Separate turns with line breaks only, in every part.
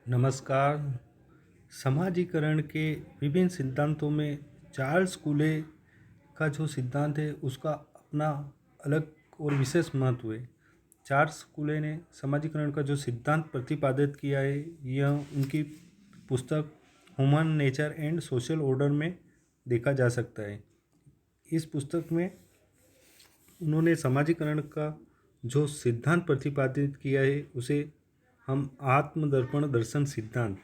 नमस्कार। समाजीकरण के विभिन्न सिद्धांतों में चार्ल्स कूले का जो सिद्धांत है उसका अपना अलग और विशेष महत्व है। चार्ल्स कूले ने समाजीकरण का जो सिद्धांत प्रतिपादित किया है यह उनकी पुस्तक human nature and social order में देखा जा सकता है। इस पुस्तक में उन्होंने समाजीकरण का जो सिद्धांत प्रतिपादित किया है उसे हम आत्मदर्पण दर्शन सिद्धांत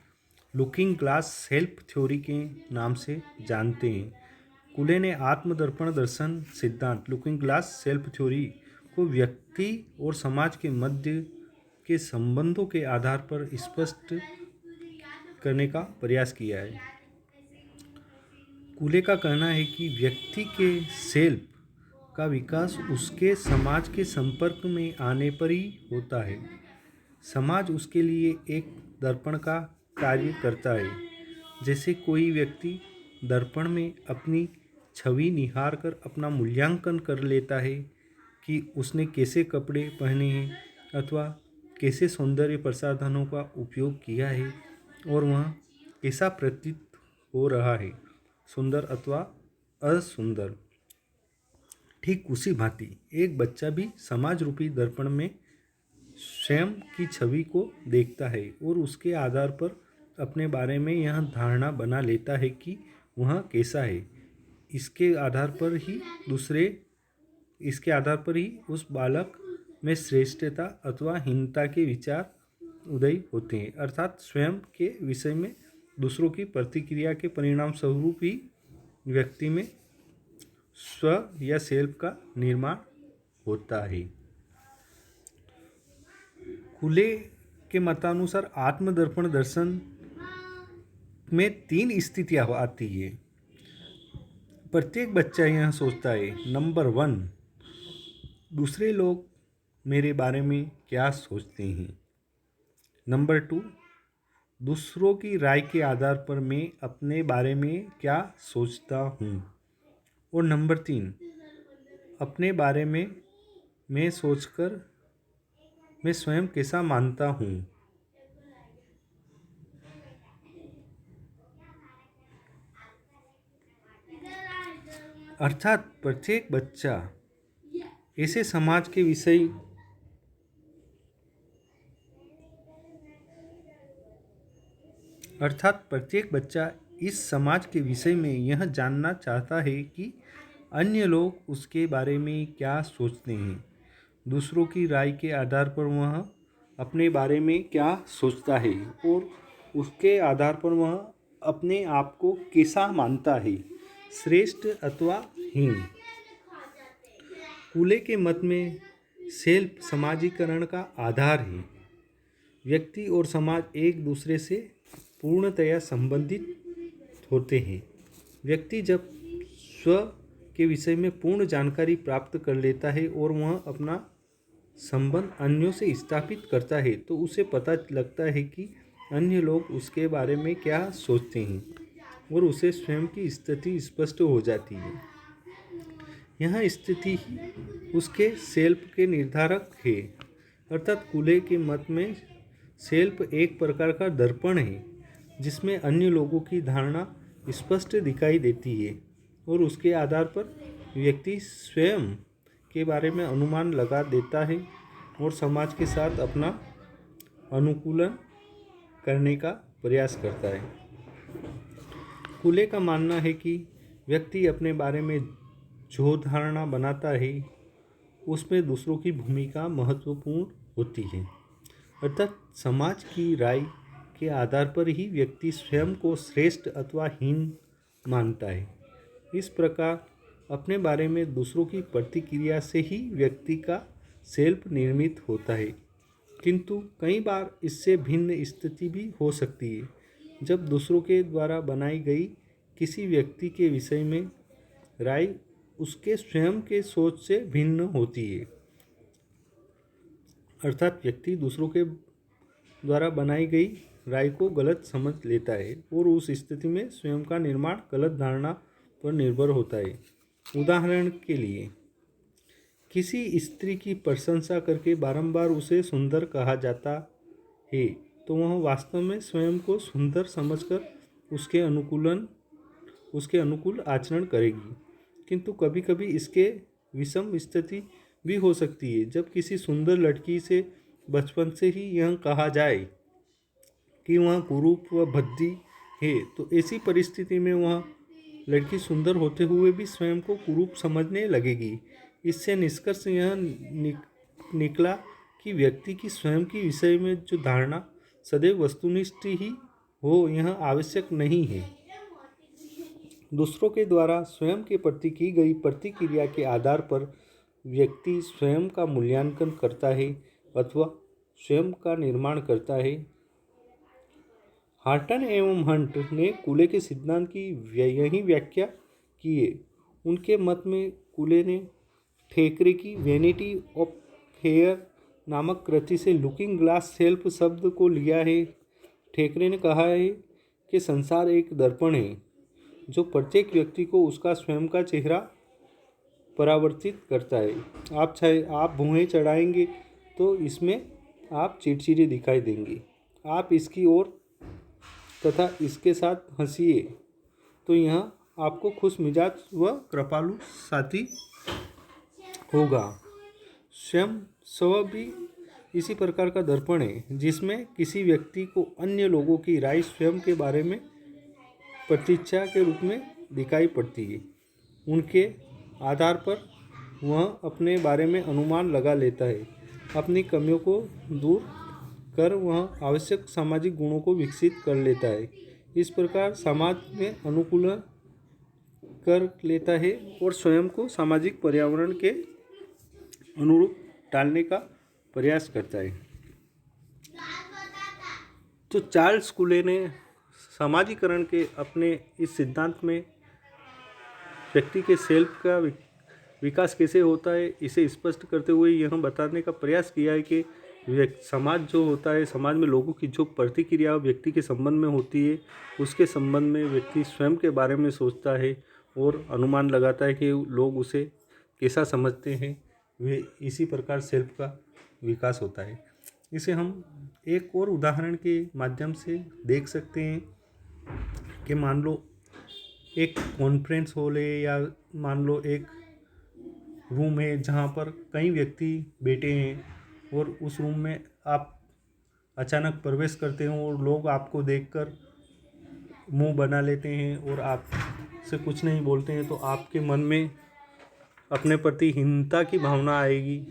लुकिंग ग्लास सेल्फ थ्योरी के नाम से जानते हैं। कूले ने आत्मदर्पण दर्शन सिद्धांत लुकिंग ग्लास सेल्फ थ्योरी को व्यक्ति और समाज के मध्य के संबंधों के आधार पर स्पष्ट करने का प्रयास किया है। कूले का कहना है कि व्यक्ति के सेल्फ का विकास उसके समाज के संपर्क में आने पर ही होता है। समाज उसके लिए एक दर्पण का कार्य करता है। जैसे कोई व्यक्ति दर्पण में अपनी छवि निहार कर अपना मूल्यांकन कर लेता है कि उसने कैसे कपड़े पहने हैं अथवा कैसे सौंदर्य प्रसाधनों का उपयोग किया है और वह कैसा प्रतीत हो रहा है, सुंदर अथवा असुंदर। ठीक उसी भांति एक बच्चा भी समाज रूपी दर्पण में स्वयं की छवि को देखता है और उसके आधार पर अपने बारे में यह धारणा बना लेता है कि वह कैसा है। इसके आधार पर ही उस बालक में श्रेष्ठता अथवा हीनता के विचार उदय होते हैं। अर्थात स्वयं के विषय में दूसरों की प्रतिक्रिया के परिणाम स्वरूप ही व्यक्ति में स्व या सेल्फ का निर्माण होता है। कूले के मतानुसार आत्मदर्पण दर्शन में 3 स्थितियाँ आती है। प्रत्येक बच्चा यह सोचता है, नंबर 1, दूसरे लोग मेरे बारे में क्या सोचते हैं। नंबर 2, दूसरों की राय के आधार पर मैं अपने बारे में क्या सोचता हूँ। और नंबर 3, अपने बारे में मैं सोचकर मैं स्वयं कैसा मानता हूँ। अर्थात प्रत्येक बच्चा ऐसे समाज के विषय इस समाज के विषय में यह जानना चाहता है कि अन्य लोग उसके बारे में क्या सोचते हैं। दूसरों की राय के आधार पर वह अपने बारे में क्या सोचता है और उसके आधार पर वह अपने आप को कैसा मानता है, श्रेष्ठ अथवा हीन। कूले के मत में सेल्फ समाजीकरण का आधार है। व्यक्ति और समाज एक दूसरे से पूर्णतया संबंधित होते हैं। व्यक्ति जब स्व के विषय में पूर्ण जानकारी प्राप्त कर लेता है और वह अपना संबंध अन्यों से स्थापित करता है तो उसे पता लगता है कि अन्य लोग उसके बारे में क्या सोचते हैं और उसे स्वयं की स्थिति स्पष्ट हो जाती है। यह स्थिति उसके सेल्फ के निर्धारक है। अर्थात कूले के मत में सेल्फ एक प्रकार का दर्पण है जिसमें अन्य लोगों की धारणा स्पष्ट दिखाई देती है और उसके आधार पर व्यक्ति स्वयं के बारे में अनुमान लगा देता है और समाज के साथ अपना अनुकूलन करने का प्रयास करता है। कूले का मानना है कि व्यक्ति अपने बारे में जो धारणा बनाता है उसमें दूसरों की भूमिका महत्वपूर्ण होती है। अर्थात समाज की राय के आधार पर ही व्यक्ति स्वयं को श्रेष्ठ अथवा हीन मानता है। इस प्रकार अपने बारे में दूसरों की प्रतिक्रिया से ही व्यक्ति का सेल्फ निर्मित होता है। किंतु कई बार इससे भिन्न स्थिति भी हो सकती है जब दूसरों के द्वारा बनाई गई किसी व्यक्ति के विषय में राय उसके स्वयं के सोच से भिन्न होती है। अर्थात व्यक्ति दूसरों के द्वारा बनाई गई राय को गलत समझ लेता है और उस स्थिति में स्वयं का निर्माण गलत धारणा पर निर्भर होता है। उदाहरण के लिए किसी स्त्री की प्रशंसा करके बारंबार उसे सुंदर कहा जाता है तो वह वास्तव में स्वयं को सुंदर समझकर उसके अनुकूल आचरण करेगी। किंतु कभी कभी इसके विषम स्थिति भी हो सकती है। जब किसी सुंदर लड़की से बचपन से ही यह कहा जाए कि वह कुरूप व भद्दी है, तो ऐसी परिस्थिति में वह लड़की सुंदर होते हुए भी स्वयं को कुरूप समझने लगेगी। इससे निष्कर्ष यह निकला कि व्यक्ति की स्वयं के विषय में जो धारणा सदैव वस्तुनिष्ठ ही हो, यह आवश्यक नहीं है। दूसरों के द्वारा स्वयं के प्रति की गई प्रतिक्रिया के आधार पर व्यक्ति स्वयं का मूल्यांकन करता है अथवा स्वयं का निर्माण करता है। हार्टन एवं हंट ने कूले के सिद्धांत की यही व्याख्या की है। उनके मत में कूले ने ठेकरे की वैनिटी ऑफ फेयर नामक कृति से लुकिंग ग्लास सेल्फ शब्द को लिया है। ठेकरे ने कहा है कि संसार एक दर्पण है जो प्रत्येक व्यक्ति को उसका स्वयं का चेहरा परावर्तित करता है। आप भुएं चढ़ाएंगे तो इसमें आप चिड़चिड़े दिखाई देंगे। आप इसकी ओर तथा इसके साथ हंसिए तो यह आपको खुश मिजाज व कृपालु साथी होगा। स्वयं स्व भी इसी प्रकार का दर्पण है जिसमें किसी व्यक्ति को अन्य लोगों की राय स्वयं के बारे में प्रतीक्षा के रूप में दिखाई पड़ती है। उनके आधार पर वह अपने बारे में अनुमान लगा लेता है। अपनी कमियों को दूर कर वह आवश्यक सामाजिक गुणों को विकसित कर लेता है। इस प्रकार समाज में अनुकूलन कर लेता है और स्वयं को सामाजिक पर्यावरण के अनुरूप डालने का प्रयास करता है। तो चार्ल्स कूले ने समाजीकरण के अपने इस सिद्धांत में व्यक्ति के सेल्फ का विकास कैसे होता है, इसे स्पष्ट करते हुए यह बताने का प्रयास किया है कि समाज जो होता है, समाज में लोगों की जो प्रतिक्रिया व्यक्ति के संबंध में होती है, उसके संबंध में व्यक्ति स्वयं के बारे में सोचता है और अनुमान लगाता है कि लोग उसे कैसा समझते हैं। वे इसी प्रकार सेल्फ का विकास होता है। इसे हम एक और उदाहरण के माध्यम से देख सकते हैं कि मान लो एक कॉन्फ्रेंस हॉल है या मान लो एक रूम है जहाँ पर कई व्यक्ति बैठे हैं और उस रूम में आप अचानक प्रवेश करते हो और लोग आपको देखकर मुंह बना लेते हैं और आपसे कुछ नहीं बोलते हैं, तो आपके मन में अपने प्रति हीनता की भावना आएगी।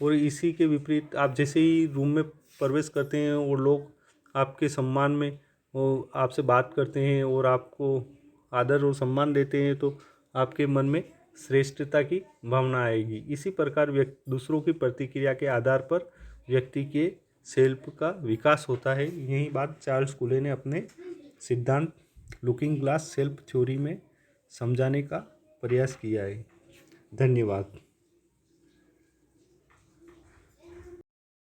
और इसी के विपरीत आप जैसे ही रूम में प्रवेश करते हैं और लोग आपके सम्मान में वो आपसे बात करते हैं और आपको आदर और सम्मान देते हैं, तो आपके मन में श्रेष्ठता की भावना आएगी। इसी प्रकार दूसरों की प्रतिक्रिया के आधार पर व्यक्ति के सेल्फ का विकास होता है। यही बात चार्ल्स कूले ने अपने सिद्धांत लुकिंग ग्लास सेल्फ थ्योरी में समझाने का प्रयास किया है। धन्यवाद।